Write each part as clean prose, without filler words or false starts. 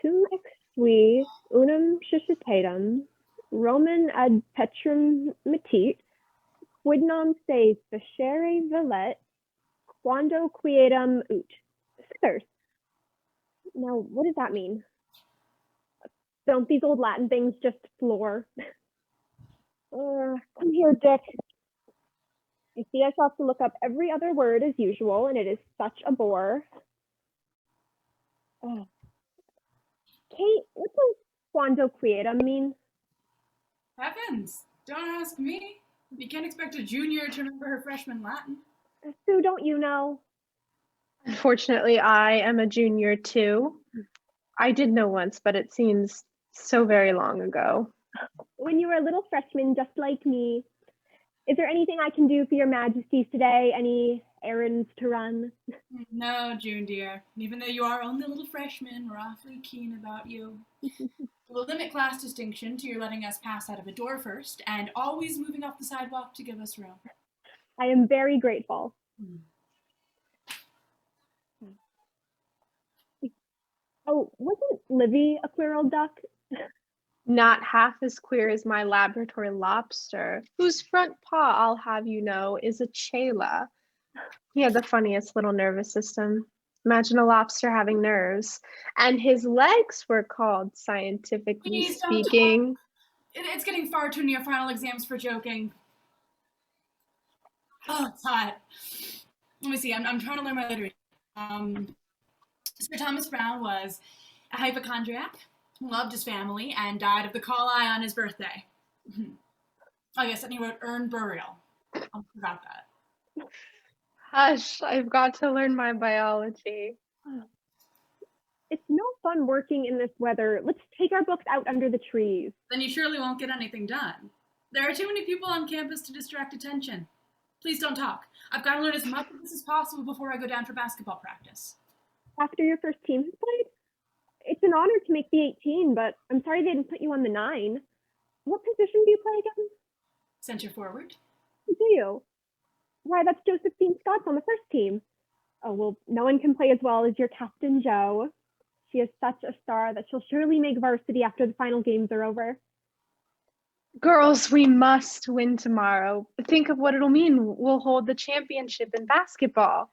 tum ex sui, unum suscitatum, Roman ad petrum metit, quid non se facere velet, quando quietum ut. Scissors. Now, what does that mean? Don't these old Latin things just floor? Come here, Dick. I see I shall have to look up every other word as usual, and it is such a bore. Kate, what does quando quietum mean? Heavens, don't ask me. You can't expect a junior to remember her freshman Latin. Sue, don't you know? Unfortunately, I am a junior too. I did know once, but it seems so very long ago. When you were a little freshman just like me. Is there anything I can do for your majesties today? Any errands to run? No, June dear. Even though you are only a little freshman, we're awfully keen about you. We'll limit class distinction to your letting us pass out of a door first and always moving off the sidewalk to give us room. I am very grateful. Oh, wasn't Livy a queer old duck? Not half as queer as my laboratory lobster, whose front paw, I'll have you know, is a chela. He had the funniest little nervous system. Imagine a lobster having nerves. And his legs were called, scientifically speaking. It's getting far too near final exams for joking. Oh, it's hot. Let me see, I'm trying to learn my literature. Sir Thomas Browne was a hypochondriac, loved his family, and died of the coli on his birthday. I guess, and he wrote Urn Burial. I forgot that. Hush, I've got to learn my biology. It's no fun working in this weather. Let's take our books out under the trees. Then you surely won't get anything done. There are too many people on campus to distract attention. Please don't talk. I've got to learn as much of this as possible before I go down for basketball practice. After your first team has played? It's an honor to make the 18, but I'm sorry they didn't put you on the 9. What position do you play again? Center forward. Do you? Why, that's Josephine Scott on the first team. Oh, well, no one can play as well as your captain, Jo. She is such a star that she'll surely make varsity after the final games are over. Girls, we must win tomorrow. Think of what it'll mean. We'll hold the championship in basketball.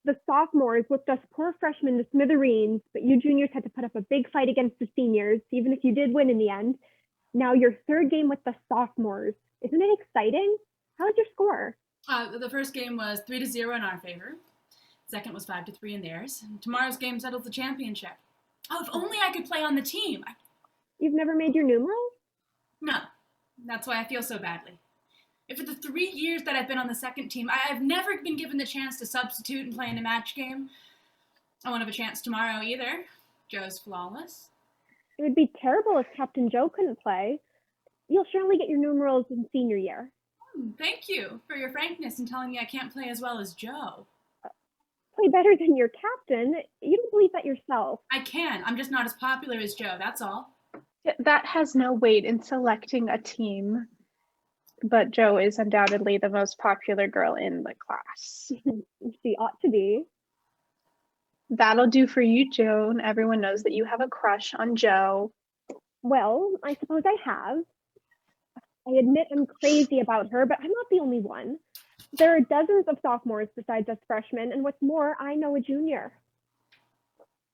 The sophomores whipped us poor freshmen to smithereens, but you juniors had to put up a big fight against the seniors, even if you did win in the end. Now your third game with the sophomores. Isn't it exciting? How was your score? The first game was 3-0 in our favor. Second was 5-3 in theirs. And tomorrow's game settles the championship. Oh, if only I could play on the team. You've never made your numerals? No, that's why I feel so badly. For the 3 years that I've been on the second team, I've never been given the chance to substitute and play in a match game. I won't have a chance tomorrow either. Jo's flawless. It would be terrible if Captain Jo couldn't play. You'll surely get your numerals in senior year. Thank you for your frankness in telling me I can't play as well as Jo. Play better than your captain? You don't believe that yourself. I can. I'm just not as popular as Jo, that's all. That has no weight in selecting a team. But Jo is undoubtedly the most popular girl in the class. She ought to be. That'll do for you, Joan. Everyone knows that you have a crush on Jo. Well, I suppose I have. I admit I'm crazy about her, but I'm not the only one. There are dozens of sophomores besides us freshmen, and what's more, I know a junior.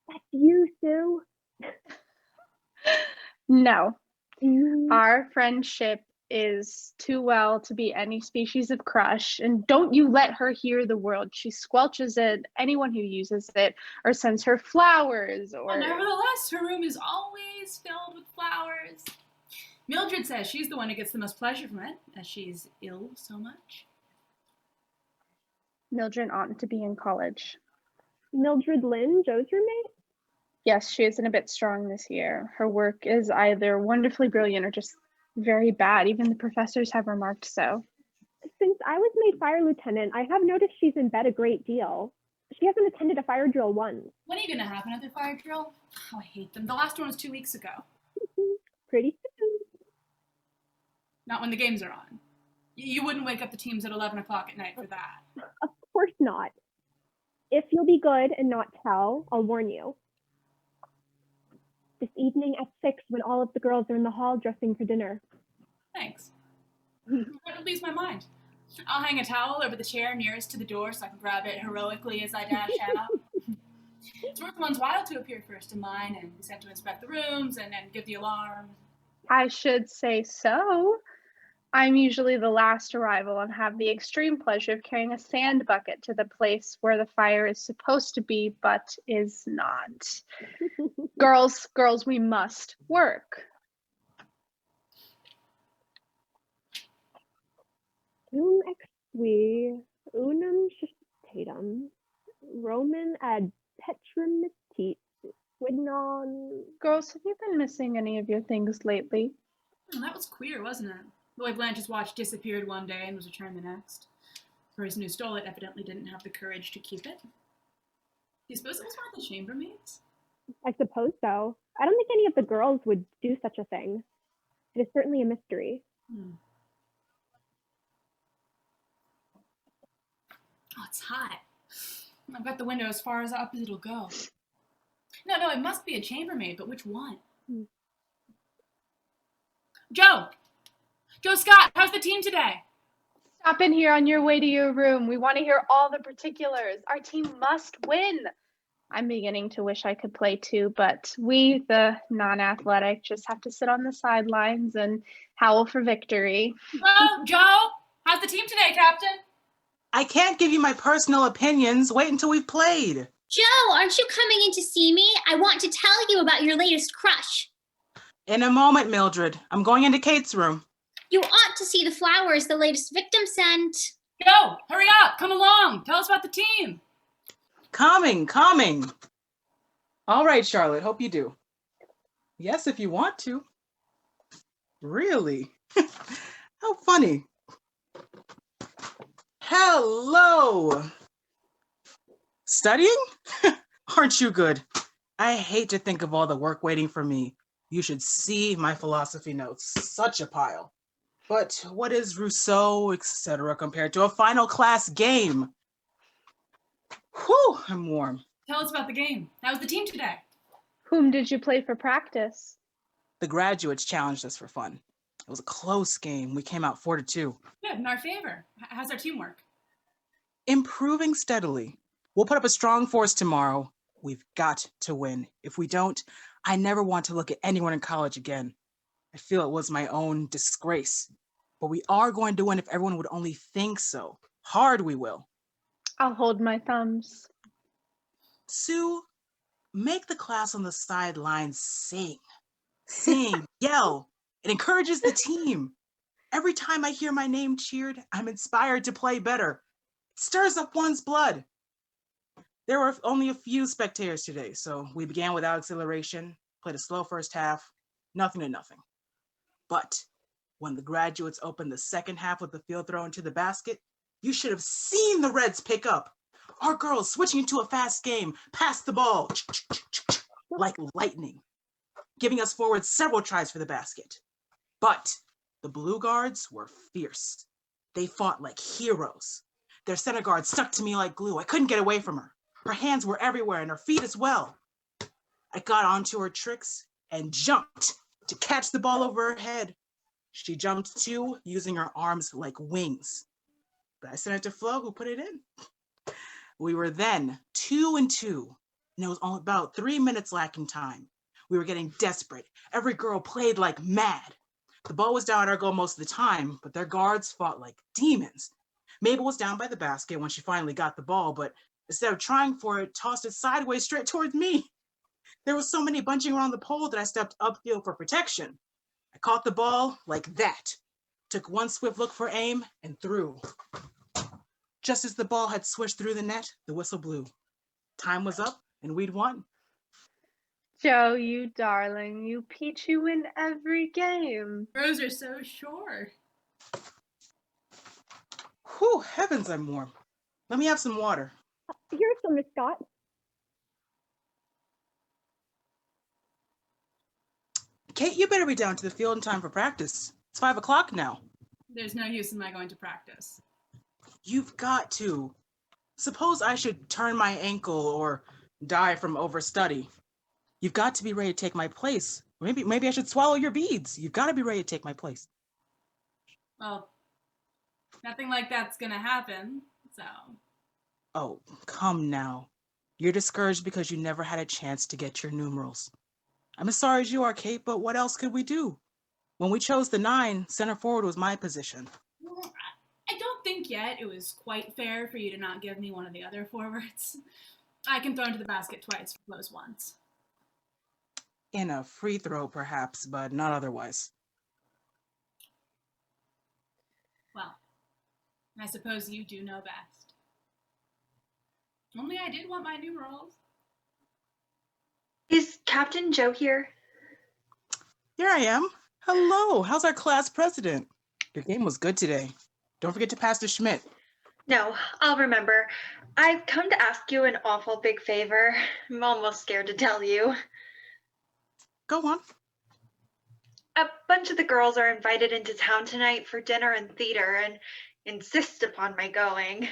That's you, Sue. No. Our friendship is too well to be any species of crush, and don't you let her hear the word. She squelches at anyone who uses it or sends her flowers or... Well, nevertheless, her room is always filled with flowers. Mildred says she's the one who gets the most pleasure from it, as she's ill so much. Mildred oughtn't to be in college. Mildred Linn, Jo's roommate? Yes, she isn't a bit strong this year. Her work is either wonderfully brilliant or just very bad. Even the professors have remarked so. Since I was made fire lieutenant, I have noticed she's in bed a great deal. She hasn't attended a fire drill once. When are you going to have another fire drill? Oh, I hate them. The last one was 2 weeks ago. Pretty soon. Not when the games are on. You wouldn't wake up the teams at 11 o'clock at night for that. Of course not. If you'll be good and not tell, I'll warn you. this evening at 6 when all of the girls are in the hall dressing for dinner. Thanks. That leaves my mind. I'll hang a towel over the chair nearest to the door so I can grab it heroically as I dash out. It's worth one's while to appear first in line and be sent to inspect the rooms and give the alarm. I should say so. I'm usually the last arrival and have the extreme pleasure of carrying a sand bucket to the place where the fire is supposed to be, but is not. Girls, we must work. Cum extui unum suscitatum, Roman ad petrum metit, quidnon. Girls, have you been missing any of your things lately? Oh, that was queer, wasn't it? The way Blanche's watch disappeared one day and was returned the next. The person who stole it evidently didn't have the courage to keep it. Do you suppose it was one of the chambermaids? I suppose so. I don't think any of the girls would do such a thing. It is certainly a mystery. Oh, it's hot. I've got the window as far as up as it'll go. No, it must be a chambermaid, but which one? Joe Scott, how's the team today? Stop in here on your way to your room. We want to hear all the particulars. Our team must win. I'm beginning to wish I could play too, but we, the non-athletic, just have to sit on the sidelines and howl for victory. Oh, Joe, how's the team today, Captain? I can't give you my personal opinions. Wait until we've played. Joe, aren't you coming in to see me? I want to tell you about your latest crush. In a moment, Mildred. I'm going into Kate's room. You ought to see the flowers the latest victim sent. Joe, hurry up. Come along. Tell us about the team. Coming. All right, Charlotte. Hope you do. Yes, if you want to. Really? How funny. Hello. Studying? Aren't you good? I hate to think of all the work waiting for me. You should see my philosophy notes. Such a pile. But what is Rousseau, etc., compared to a final class game? Whew, I'm warm. Tell us about the game. How was the team today? Whom did you play for practice? The graduates challenged us for fun. It was a close game. We came out 4-2. Good, in our favor. How's our teamwork? Improving steadily. We'll put up a strong force tomorrow. We've got to win. If we don't, I never want to look at anyone in college again. I feel it was my own disgrace. But we are going to win if everyone would only think so. Hard we will. I'll hold my thumbs. Sue, make the class on the sidelines sing. Sing, yell. It encourages the team. Every time I hear my name cheered, I'm inspired to play better. It stirs up one's blood. There were only a few spectators today, so we began without exhilaration, played a slow first half, nothing to nothing. But when the graduates opened the second half with the field throw into the basket, you should have seen the Reds pick up. Our girls switching into a fast game, passed the ball like lightning, giving us forward several tries for the basket. But the Blue Guards were fierce. They fought like heroes. Their center guard stuck to me like glue. I couldn't get away from her. Her hands were everywhere and her feet as well. I got onto her tricks and jumped to catch the ball over her head. She jumped too, using her arms like wings. But I sent it to Flo, who put it in. We were then 2-2, and it was only about 3 minutes lacking time. We were getting desperate. Every girl played like mad. The ball was down at our goal most of the time, but their guards fought like demons. Mabel was down by the basket when she finally got the ball, but instead of trying for it, tossed it sideways straight towards me. There was so many bunching around the pole that I stepped upfield for protection. I caught the ball like that, took one swift look for aim, and threw. Just as the ball had swished through the net, the whistle blew. Time was up, and we'd won. Joe, you darling, you peach, you win every game. Girls are so short. Whew, heavens, I'm warm. Let me have some water. Here's some, Miss Scott. Kate, you better be down to the field in time for practice. It's 5 o'clock now. There's no use in my going to practice. You've got to. Suppose I should turn my ankle or die from overstudy. You've got to be ready to take my place. Maybe I should swallow your beads. You've got to be ready to take my place. Well, nothing like that's gonna happen, so. Oh, come now. You're discouraged because you never had a chance to get your numerals. I'm as sorry as you are, Kate, but what else could we do? When we chose the 9, center forward was my position. I don't think yet it was quite fair for you to not give me one of the other forwards. I can throw into the basket twice for close once. In a free throw, perhaps, but not otherwise. Well, I suppose you do know best. Only I did want my numerals. Is Captain Joe here? Here I am. Hello, how's our class president? Your game was good today. Don't forget to pass to Schmidt. No, I'll remember. I've come to ask you an awful big favor. I'm almost scared to tell you. Go on. A bunch of the girls are invited into town tonight for dinner and theater and insist upon my going.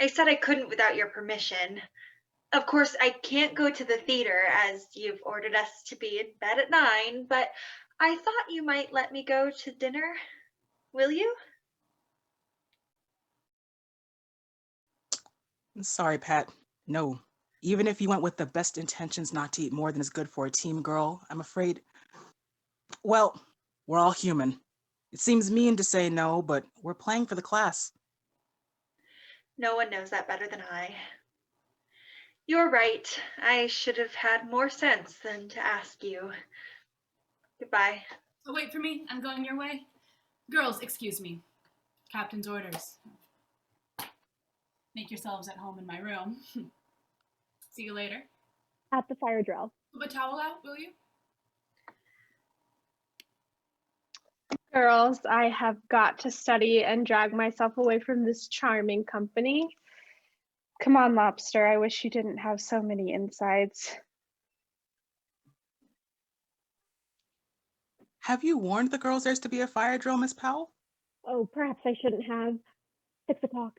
I said I couldn't without your permission. Of course, I can't go to the theater as you've ordered us to be in bed at 9, but I thought you might let me go to dinner. Will you? Sorry, Pat. No. Even if you went with the best intentions not to eat more than is good for a team girl, I'm afraid. Well, we're all human. It seems mean to say no, but we're playing for the class. No one knows that better than I. You're right. I should have had more sense than to ask you. Goodbye. Oh, wait for me. I'm going your way. Girls, excuse me. Captain's orders. Make yourselves at home in my room. See you later. At the fire drill. Put a towel out, will you? Girls, I have got to study and drag myself away from this charming company. Come on, Lobster. I wish you didn't have so many insides. Have you warned the girls there's to be a fire drill, Miss Powell? Oh, perhaps I shouldn't have. 6 o'clock.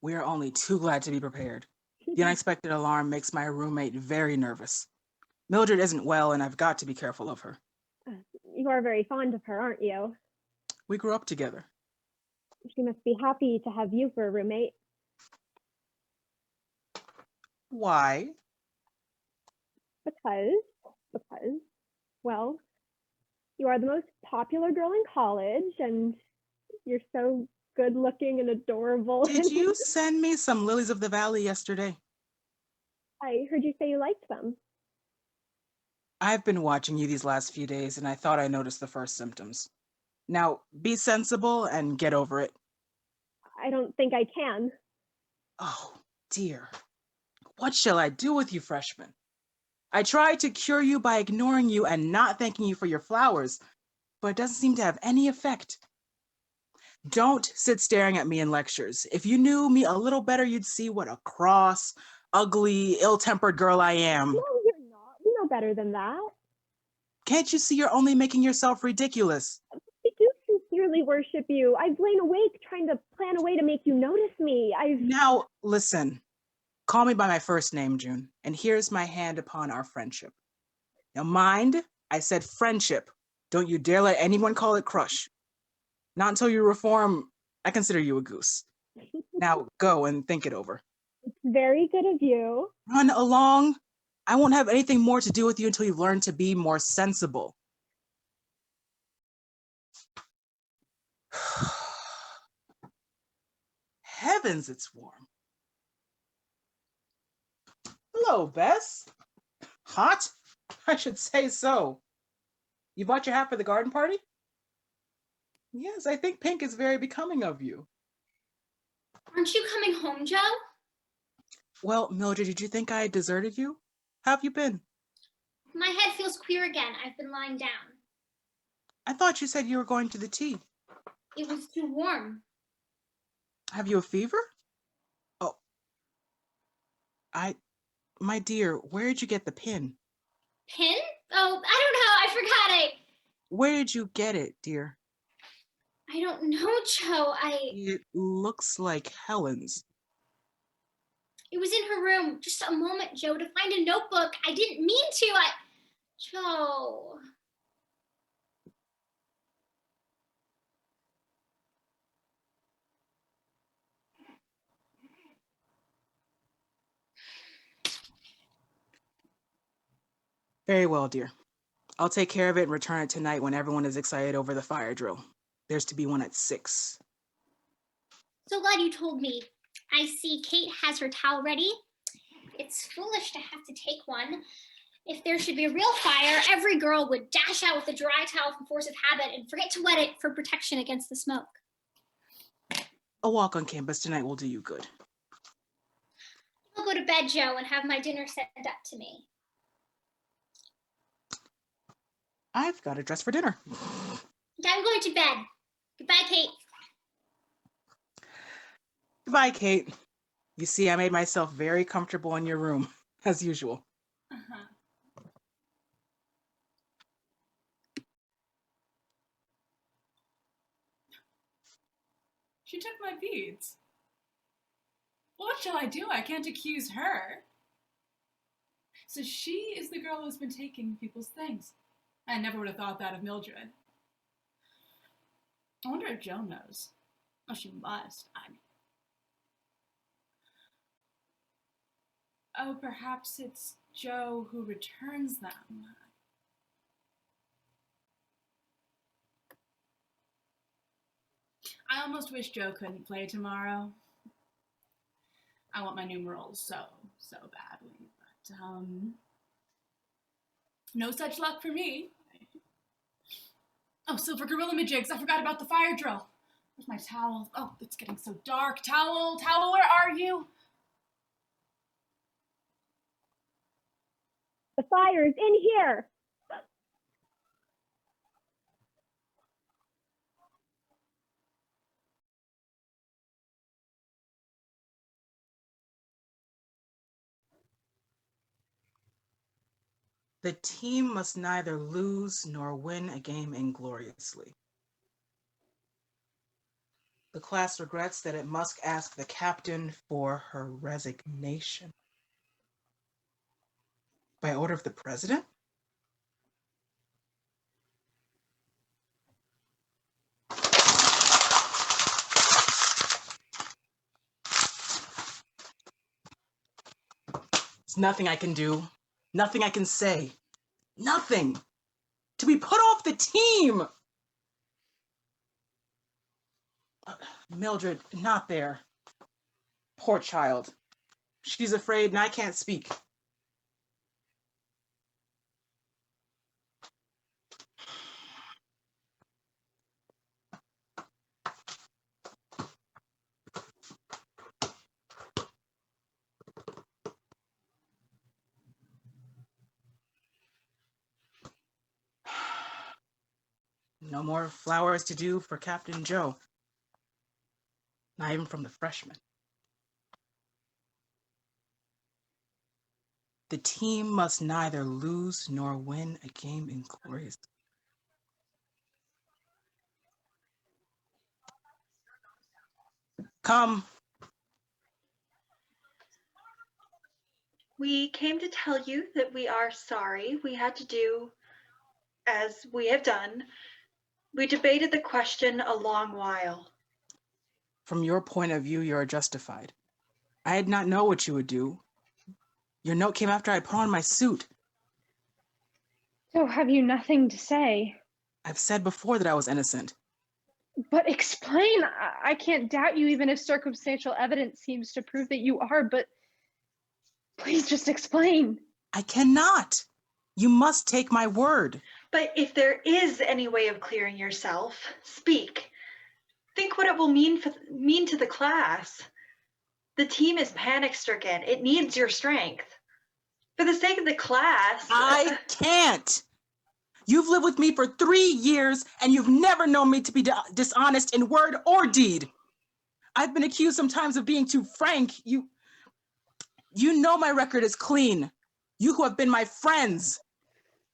We are only too glad to be prepared. The unexpected alarm makes my roommate very nervous. Mildred isn't well, and I've got to be careful of her. You are very fond of her, aren't you? We grew up together. She must be happy to have you for a roommate. Why? Because, well, you are the most popular girl in college, and you're so good looking and adorable. Did you send me some lilies of the valley yesterday? I heard you say you liked them. I've been watching you these last few days, and I thought I noticed the first symptoms. Now, be sensible and get over it. I don't think I can. Oh, dear. What shall I do with you, freshmen? I tried to cure you by ignoring you and not thanking you for your flowers, but it doesn't seem to have any effect. Don't sit staring at me in lectures. If you knew me a little better, you'd see what a cross, ugly, ill-tempered girl I am. No, you're not. You know better than that. Can't you see you're only making yourself ridiculous? I do sincerely worship you. I've lain awake trying to plan a way to make you notice me. Now, listen. Call me by my first name, June, and here's my hand upon our friendship. Now mind, I said friendship. Don't you dare let anyone call it crush. Not until you reform, I consider you a goose. Now go and think it over. It's very good of you. Run along. I won't have anything more to do with you until you learn to be more sensible. Heavens, it's warm. Hello, Bess. Hot? I should say so. You bought your hat for the garden party? Yes, I think pink is very becoming of you. Aren't you coming home, Joe? Well, Mildred, did you think I had deserted you? How have you been? My head feels queer again. I've been lying down. I thought you said you were going to the tea. It was too warm. Have you a fever? Oh, my dear, where did you get the pin? Pin? Oh, I don't know. I forgot it. Where did you get it, dear? I don't know, Joe. It looks like Helen's. It was in her room just a moment, Joe, to find a notebook. I didn't mean to. Joe. Very well, dear. I'll take care of it and return it tonight when everyone is excited over the fire drill. There's to be one at 6. So glad you told me. I see Kate has her towel ready. It's foolish to have to take one. If there should be a real fire, every girl would dash out with a dry towel from force of habit and forget to wet it for protection against the smoke. A walk on campus tonight will do you good. I'll go to bed, Joe, and have my dinner sent up to me. I've got to dress for dinner. I'm going to bed. Goodbye, Kate. Goodbye, Kate. You see, I made myself very comfortable in your room, as usual. Uh-huh. She took my beads. Well, what shall I do? I can't accuse her. So she is the girl who's been taking people's things. I never would have thought that of Mildred. I wonder if Joe knows. Oh, she must. Oh, perhaps it's Joe who returns them. I almost wish Joe couldn't play tomorrow. I want my numerals so badly, but no such luck for me. Oh, silver gorilla majigs, I forgot about the fire drill. Where's my towel? Oh, it's getting so dark. Towel, where are you? The fire is in here. The team must neither lose nor win a game ingloriously. The class regrets that it must ask the captain for her resignation. By order of the president? There's nothing I can do, nothing I can say, nothing to be put off the team. Mildred, not there. Poor child. She's afraid and I can't speak. No more flowers to do for Captain Joe. Not even from the freshmen. The team must neither lose nor win a game ingloriously. Come. We came to tell you that we are sorry we had to do as we have done. We debated the question a long while. From your point of view, you are justified. I did not know what you would do. Your note came after I put on my suit. So have you nothing to say? I've said before that I was innocent. But explain. I can't doubt you even if circumstantial evidence seems to prove that you are, but please just explain. I cannot. You must take my word. But if there is any way of clearing yourself, speak. Think what it will mean to the class. The team is panic-stricken. It needs your strength. For the sake of the class. I can't. You've lived with me for 3 years and you've never known me to be dishonest in word or deed. I've been accused sometimes of being too frank. You know my record is clean. You who have been my friends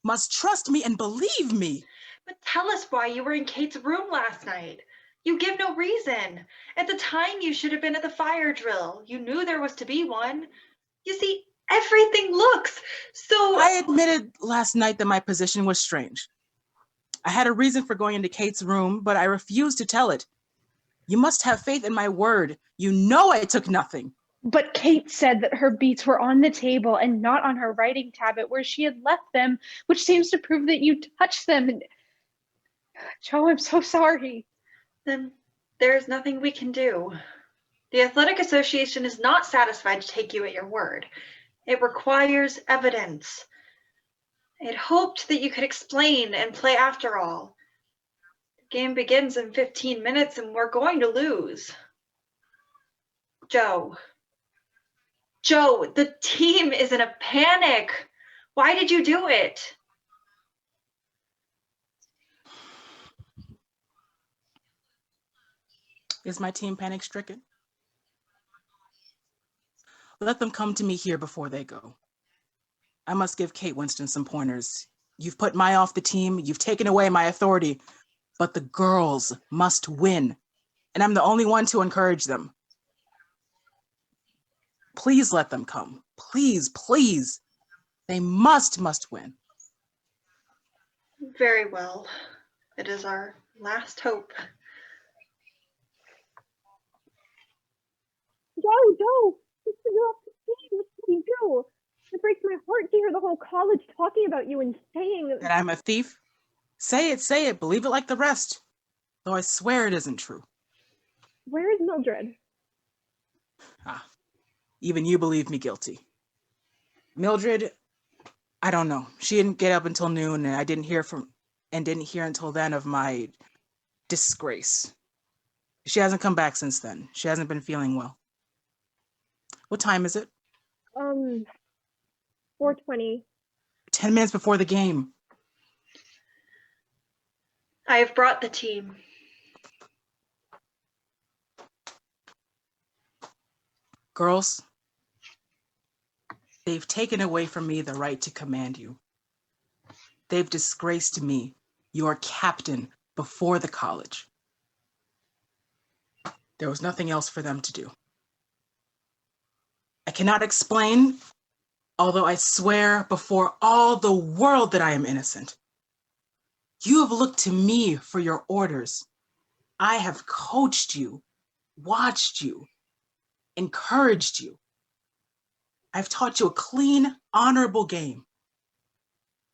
must trust me and believe me. But tell us why you were in Kate's room last night. You give no reason. At the time, you should have been at the fire drill. You knew there was to be one. You see, everything looks so... I admitted last night that my position was strange. I had a reason for going into Kate's room, but I refused to tell it. You must have faith in my word. You know I took nothing. But Kate said that her beats were on the table and not on her writing tablet where she had left them, which seems to prove that you touched them. And Joe, I'm so sorry. Then there's nothing we can do. The Athletic Association is not satisfied to take you at your word. It requires evidence. I'd hoped that you could explain and play after all. The game begins in 15 minutes and we're going to lose. Joe, the team is in a panic. Why did you do it? Is my team panic-stricken? Let them come to me here before they go. I must give Kate Winston some pointers. You've put Maya off the team, you've taken away my authority, but the girls must win, and I'm the only one to encourage them. Please let them come. Please, please. They must win. Very well. It is our last hope. Joe, you're off the team. What did you do? It breaks my heart to hear the whole college talking about you and saying That I'm a thief? Say it. Believe it like the rest. Though I swear it isn't true. Where is Mildred? Even you believe me guilty. Mildred, I don't know. She didn't get up until noon, and I didn't hear until then of my disgrace. She hasn't come back since then. She hasn't been feeling well. What time is it? 4:20. 10 minutes before the game. I have brought the team. Girls, they've taken away from me the right to command you. They've disgraced me, your captain, before the college. There was nothing else for them to do. I cannot explain, although I swear before all the world that I am innocent. You have looked to me for your orders. I have coached you, watched you, encouraged you. I've taught you a clean, honorable game.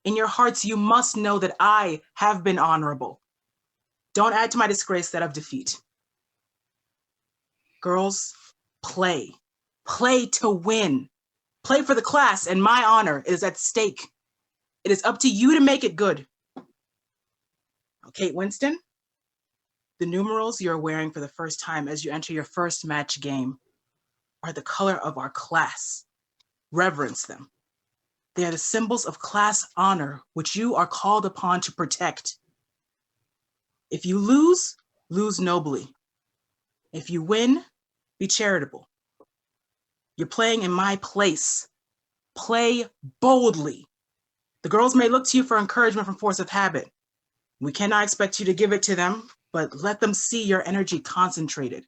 In your hearts, you must know that I have been honorable. Don't add to my disgrace that of defeat. Girls, play. Play to win. Play for the class, and my honor is at stake. It is up to you to make it good. Kate Winston, the numerals you're wearing for the first time as you enter your first match game are the color of our class. Reverence them. They are the symbols of class honor, which you are called upon to protect. If you lose, lose nobly. If you win, be charitable. You're playing in my place. Play boldly. The girls may look to you for encouragement from force of habit. We cannot expect you to give it to them, but let them see your energy concentrated.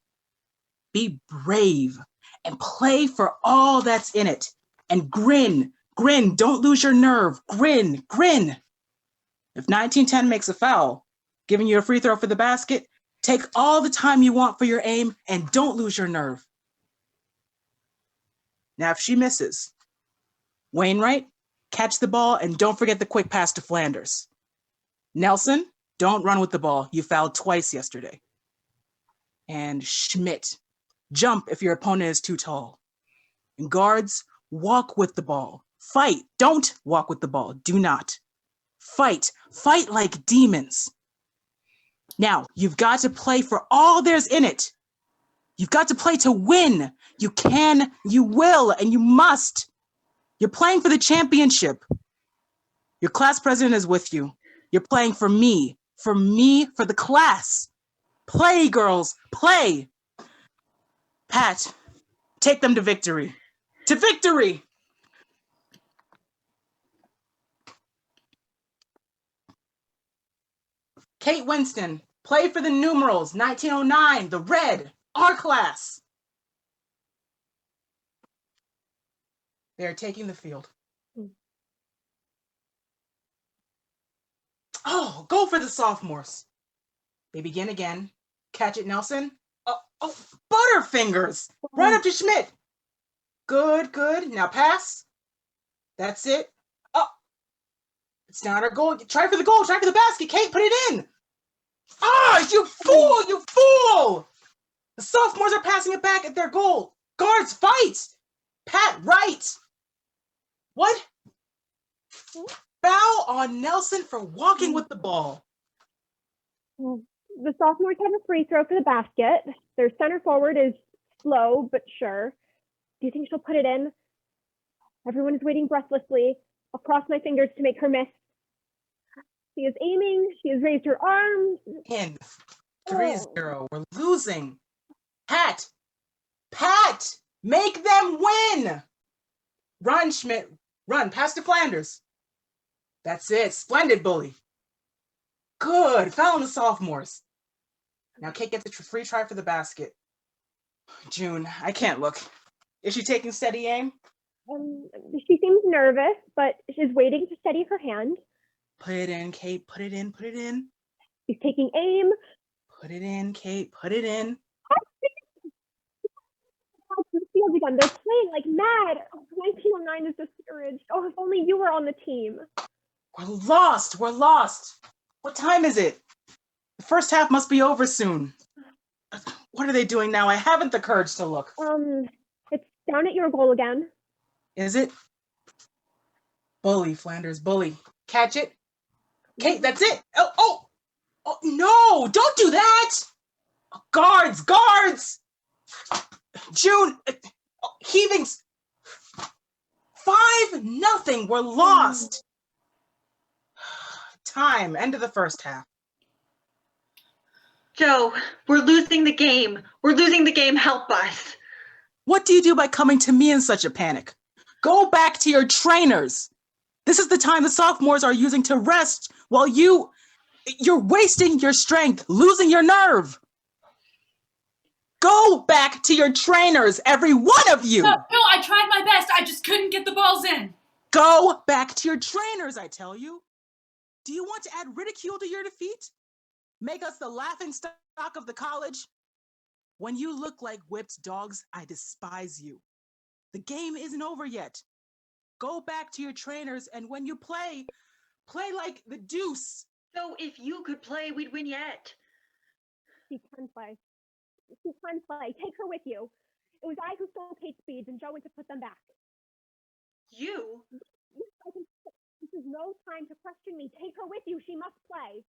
Be brave and play for all that's in it. And grin, don't lose your nerve. Grin. If 1910 makes a foul, giving you a free throw for the basket, take all the time you want for your aim and don't lose your nerve. Now, if she misses, Wainwright, catch the ball and don't forget the quick pass to Flanders. Nelson, don't run with the ball. You fouled twice yesterday. And Schmidt, jump if your opponent is too tall. And guards, walk with the ball. Fight, don't walk with the ball. Do not. Fight like demons. Now, you've got to play for all there's in it. You've got to play to win. You can, you will, and you must. You're playing for the championship. Your class president is with you. You're playing for me, for the class. Play, girls, play. Pat, take them to victory. To victory! Kate Winston, play for the numerals, 1909, the red. Our class. They're taking the field. Oh, go for the sophomores. They begin again. Catch it, Nelson. Oh, Butterfingers. Right up to Schmidt. Good. Now pass. That's it. Oh, it's not our goal. Try for the goal. Try for the basket. Kate, put it in. Ah, you fool. The sophomores are passing it back at their goal. Guards, fight. Pat, right. What? Foul on Nelson for walking with the ball. The sophomores have a free throw for the basket. Their center forward is slow but sure. Do you think she'll put it in? Everyone is waiting breathlessly. I'll cross my fingers to make her miss. She is aiming. She has raised her arms. In 3-0. We're losing. Pat, make them win. Run, Schmidt. Run. Pass to Flanders. That's it. Splendid, bully. Good. Foul on the sophomores. Now Kate gets a free try for the basket. June, I can't look. Is she taking steady aim? She seems nervous, but she's waiting to steady her hand. Put it in, Kate. Put it in. She's taking aim. Put it in, Kate. Put it in. Field again. They're playing like mad. 1909 is discouraged. Oh, if only you were on the team. We're lost. What time is it? The first half must be over soon. What are they doing now? I haven't the courage to look. It's down at your goal again. Is it? Bully, Flanders, bully. Catch it. Kate, that's it. Oh, no, don't do that. Guards. June, heavings. 5-0. We're lost. Time, end of the first half. Joe, we're losing the game. Help us. What do you do by coming to me in such a panic? Go back to your trainers. This is the time the sophomores are using to rest while you're wasting your strength, losing your nerve. Go back to your trainers, every one of you. No, I tried my best. I just couldn't get the balls in. Go back to your trainers, I tell you. Do you want to add ridicule to your defeat? Make us the laughing stock of the college? When you look like whipped dogs, I despise you. The game isn't over yet. Go back to your trainers, and when you play like the deuce. So if you could play, we'd win yet. She can play. Take her with you. It was I who stole Kate's beads, and Joe went to put them back. You? Yes, this is no time to question me. Take her with you. She must play.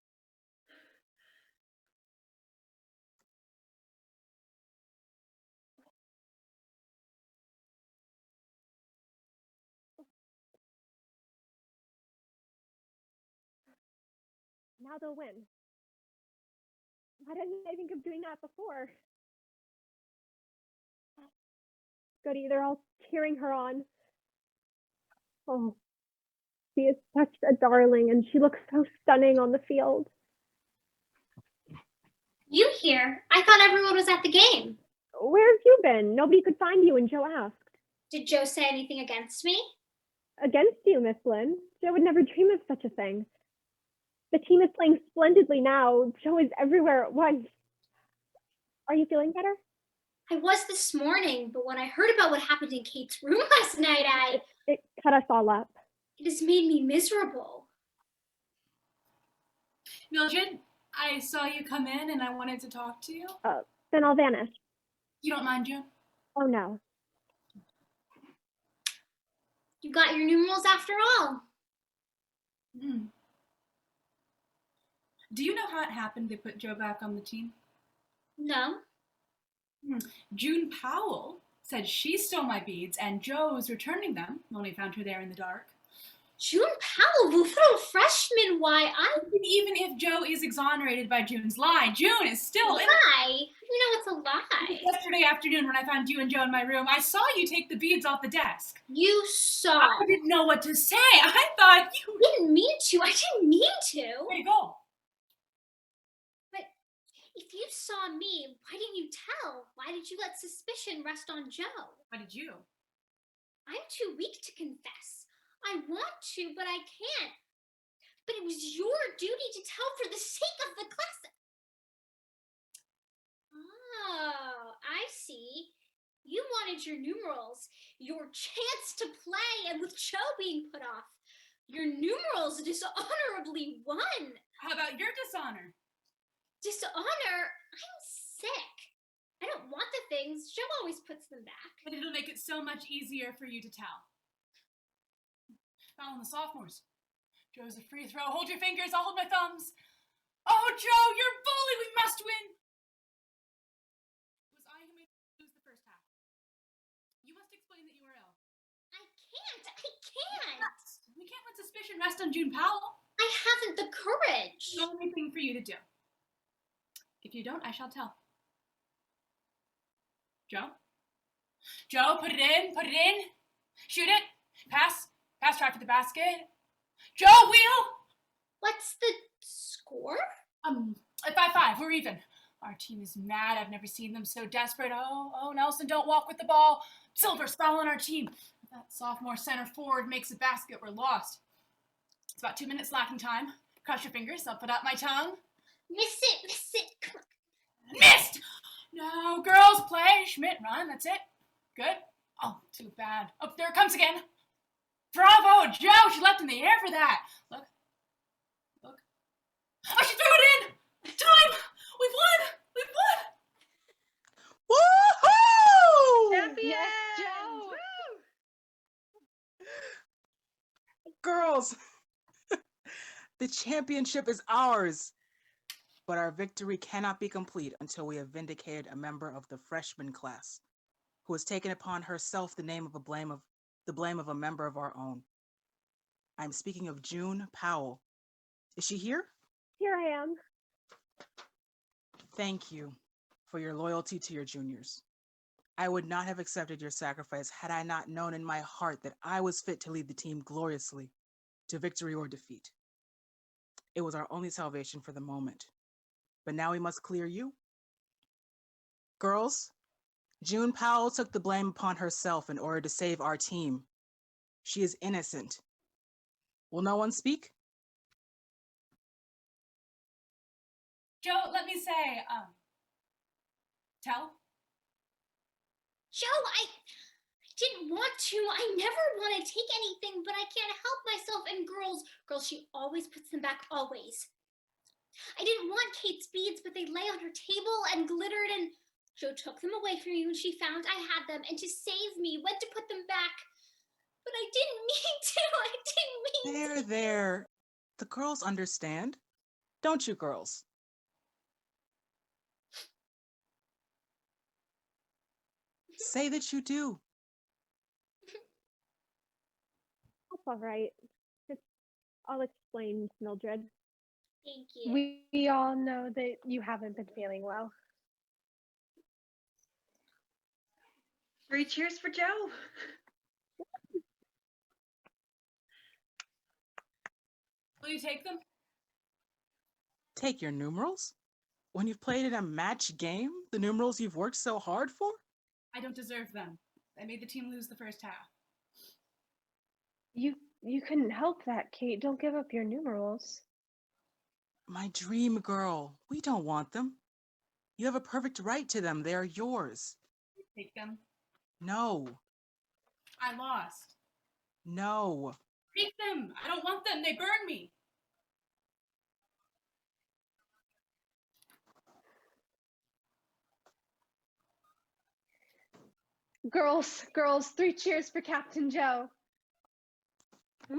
Now they'll win. Why didn't I think of doing that before? Goody, they're all cheering her on. Oh, she is such a darling, and she looks so stunning on the field. You here? I thought everyone was at the game. Where have you been? Nobody could find you, and Joe asked. Did Joe say anything against me? Against you, Miss Linn. Joe would never dream of such a thing. The team is playing splendidly now. Joe is everywhere at once. Are you feeling better? I was this morning, but when I heard about what happened in Kate's room last night, It cut us all up. it has made me miserable. Mildred, I saw you come in and I wanted to talk to you. Then I'll vanish. You don't mind, June? Oh, no. You got your numerals after all. Mm. Do you know how it happened they put Joe back on the team? No. June Powell said she stole my beads and Joe was returning them when we found her there in the dark. June Powell, the little freshman, Even if Joe is exonerated by June's lie, June is still in. Lie? You know it's a lie. Yesterday afternoon when I found you and Joe in my room, I saw you take the beads off the desk. You saw. I didn't know what to say. I thought you... I didn't mean to. I didn't mean to. Way to go. But if you saw me, why didn't you tell? Why did you let suspicion rest on Joe? Why did you? I'm too weak to confess. I want to, but I can't. But it was your duty to tell for the sake of the class. Oh, I see. You wanted your numerals, your chance to play, and with Joe being put off, your numerals dishonorably won. How about your dishonor? Dishonor? I'm sick. I don't want the things. Joe always puts them back. But it'll make it so much easier for you to tell. Foul on the sophomores. Joe's a free throw. Hold your fingers. I'll hold my thumbs. Oh, Joe, you're a bully. We must win. It was I who made you lose the first half. You must explain that you were ill. I can't. We can't let suspicion rest on June Powell. I haven't the courage. It's the only thing for you to do. If you don't, I shall tell. Joe? Joe, put it in. Shoot it. Pass, try for the basket. Joe, wheel! What's the score? 5-5, we're even. Our team is mad. I've never seen them so desperate. Oh, Nelson, don't walk with the ball. Silver's fouling our team. If that sophomore center forward makes a basket, we're lost. It's about 2 minutes lacking time. Cross your fingers, I'll put out my tongue. Miss it. Missed! No, girls, play. Schmidt, run, that's it. Good. Oh, too bad. Oh, there it comes again. Bravo, Joe, she leapt in the air for that. Look. Oh, she threw it in! Time! We've won! Woohoo! Champions! Yes, Joe! Woo! Girls, the championship is ours. But our victory cannot be complete until we have vindicated a member of the freshman class who has taken upon herself the blame of a member of our own. I'm speaking of June Powell. Is she here? Here I am. Thank you for your loyalty to your juniors. I would not have accepted your sacrifice had I not known in my heart that I was fit to lead the team gloriously to victory or defeat. It was our only salvation for the moment. But now we must clear you. Girls, June Powell took the blame upon herself in order to save our team. She is innocent. Will no one speak? Joe, let me say, tell? Joe, I didn't want to. I never want to take anything, but I can't help myself. And girls, she always puts them back, always. I didn't want Kate's beads, but they lay on her table and glittered, and Joe took them away from me when she found I had them, and to save me, went to put them back. But I didn't mean to. I didn't mean to. There. The girls understand. Don't you, girls? Say that you do. That's all right. I'll explain, Mildred. Thank you. We all know that you haven't been feeling well. 3 cheers for Joe. Will you take them? Take your numerals? When you've played in a match game, the numerals you've worked so hard for? I don't deserve them. I made the team lose the first half. You couldn't help that, Kate. Don't give up your numerals. My dream girl. We don't want them. You have a perfect right to them. They are yours. Take them. No. I lost. No. Take them. I don't want them. They burn me. Girls, 3 cheers for Captain Joe. Woo!